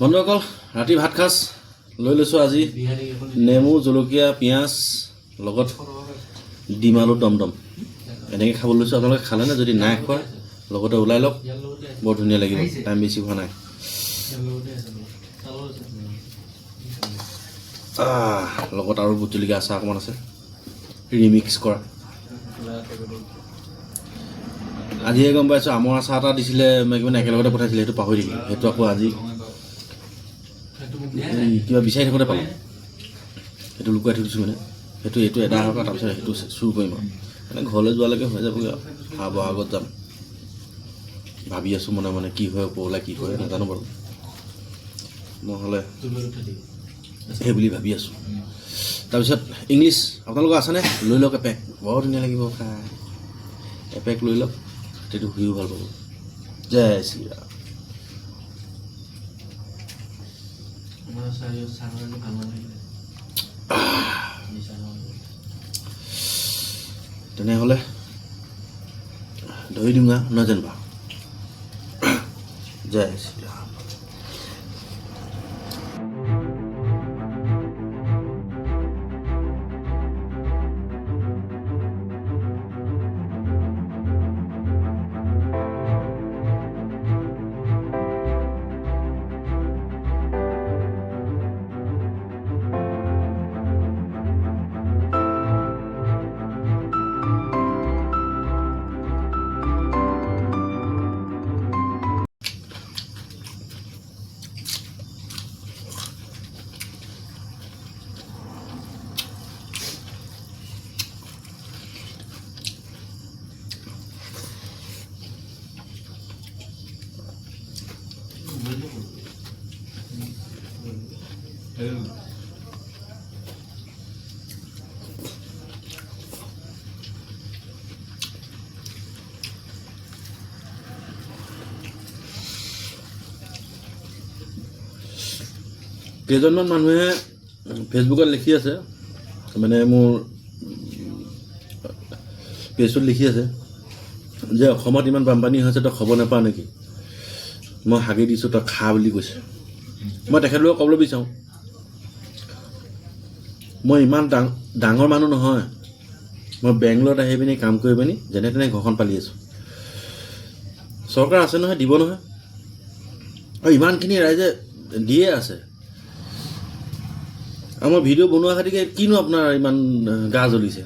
বন্ধুসকল ৰাতি ভাত খাজ লৈ লৈছোঁ আজি নেমু জলকীয়া পিঁয়াজ লগত ডিম আলু দমদম এনেকৈ খাবলৈ লৈছোঁ। আপোনালোকে খালেনে? যদি নাই খোৱা লগতে ওলাই লওক, বৰ ধুনীয়া লাগিব। টাইম বেছি হোৱা নাই। লগত আৰু ভোট জলকীয়া আচাৰ অকণমান আছে ৰিমিক্স কৰা। আজিহে গম পাইছোঁ আমৰ আচাৰ এটা দিছিলে মানে একেলগতে পঠাইছিলে, সেইটো পাহৰি থাকিলোঁ। সেইটো আকৌ আজি কিবা বিচাৰি থাকোঁতে পালোঁ, সেইটো লুকুৱাই থৈ দিছোঁ। মানে এইটো এটা হওক, তাৰপিছত সেইটো চুৰ কৰিম আৰু মানে ঘৰলৈ যোৱালৈকে হৈ যাবগৈ আৰু খাব আগত যাম। ভাবি আছোঁ মনে মনে কি হয়, ওপৰলৈ কি হয় নাজানো বাৰু, নহ'লে সেই বুলি ভাবি আছোঁ। তাৰপিছত ইংলিছ আপোনালোকৰ আছেনে? লৈ লওক এপেক, বৰ ধুনীয়া লাগিব খাই। এপেক লৈ লওক, সেইটো শুইও ভাল পাব। জয় শ্ৰীৰাম। তেনেহ'লে ধৰি দিওঁ নহয় যেনিবা। জয় শ্ৰীৰাম। কেইজনমান মানুহে ফেচবুকত লিখি আছে, মানে মোৰ পেজটোত লিখি আছে যে অসমত ইমান বানপানী হৈছে, তই খবৰ নাপাৱ নেকি? মই হাগি দিছোঁ, তই খা বুলি কৈছে। মই তেখেতলোকক ক'বলৈ বিচাৰোঁ, মই ইমান ডাঙৰ মানুহ নহয়। মই বেংগলত আহি পিনি কাম কৰি পিনি যেনে তেনে ঘৰখন পালি আছোঁ। চৰকাৰ আছে নহয়, দিব নহয়, আৰু ইমানখিনি ৰাইজে দিয়ে আছে। আৰু মই ভিডিঅ' বনোৱা খাতিকে কিনো আপোনাৰ ইমান গা জ্বলিছে?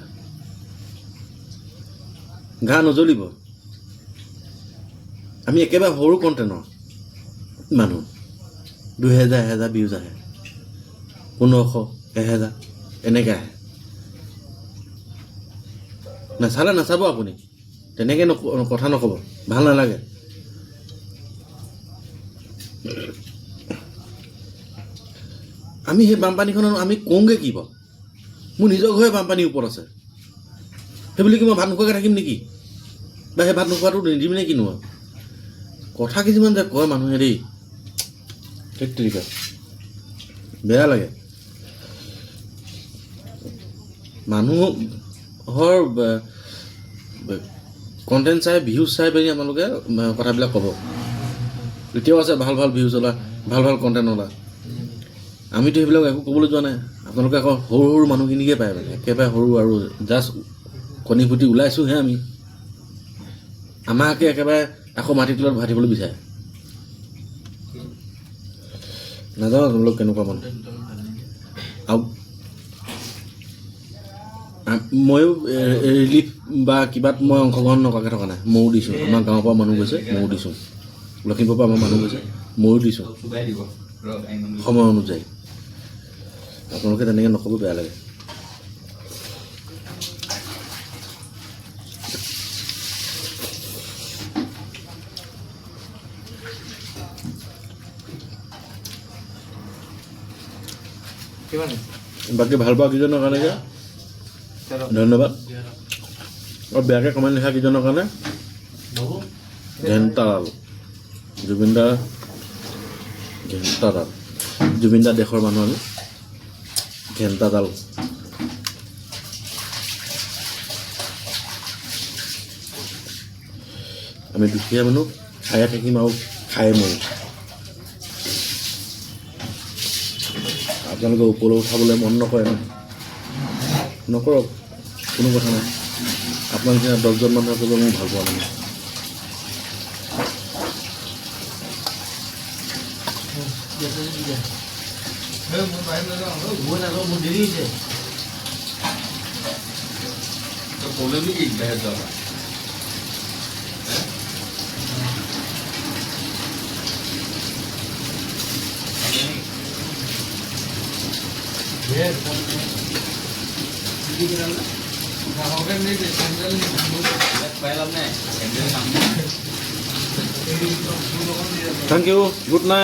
গা নজ্বলিব। আমি একেবাৰে সৰু কণ্টেনৰ মানুহ, 2000 1000 ভিউজ আহে, 1500 1000 এনেকৈ আহে। নাচালে নাচাব আপুনি, তেনেকৈ কথা নক'ব, ভাল নালাগে। আমি সেই বানপানীখনত আমি কওঁগৈ কি বাৰু? মোৰ নিজৰ ঘৰে বানপানীৰ ওপৰত আছে, সেই বুলি কি মই ভাত নোখোৱাকৈ থাকিম নেকি? বা সেই ভাত নোখোৱাটো নিদিম নে কিনো? কথা কিছুমান যে কয় মানুহে দেই, তেৰিকা বেয়া লাগে। মানুহৰ কণ্টেণ্ট চাই, ভিউজ চাই পিনি আপোনালোকে কথাবিলাক ক'ব। এতিয়াও আছে ভাল ভাল ভিউজ ওলা, ভাল ভাল কণ্টেণ্ট ওলা। আমিতো সেইবিলাক একো ক'বলৈ যোৱা নাই। আপোনালোকে আকৌ সৰু সৰু মানুহখিনিকে পায়, মানে একেবাৰে সৰু আৰু জাষ্ট কণী ফুটি ওলাইছোঁহে আমি। আমাকে একেবাৰে আকৌ মাটিৰ তলত ভাতিবলৈ বিচাৰে। নাজানো আপোনালোক কেনেকুৱা মানুহ। আৰু ময়ো ৰিলিফ বা কিবাত মই অংশগ্ৰহণ নকৰাকৈ থকা নাই। ময়ো দিছোঁ, আমাৰ গাঁৱৰ পৰা মানুহ গৈছে, ময়ো দিছোঁ। লখিমপুৰৰ পৰা আমাৰ মানুহ গৈছে, ময়ো দিছোঁ সময় অনুযায়ী। আপোনালোকে তেনেকৈ নক'ব, বেয়া লাগে। বাকী ভাল পোৱা কেইজনৰ কাৰণে ধন্যবাদ, আৰু বেয়াকৈ কমেণ্ট লিখা কেইজনৰ কাৰণে ঘেণ্টাডাল। জুবিন দা ঘেণ্টাডাল, জুবিন দা দেশৰ মানুহ আমি। ঘেণ্টাডাল আমি দুখীয়া মানুহ, খায়ে থাকিম আৰু খায়ে মৰিম। আপোনালোকে ওপৰলৈ উঠাবলৈ মন নকৰে ন, নকৰক, কোনো কথা নাই। আপোনাৰ নিচিনা 10জন মানুহ আছে মোক ভাল পোৱা নাই। Thank you. Good night.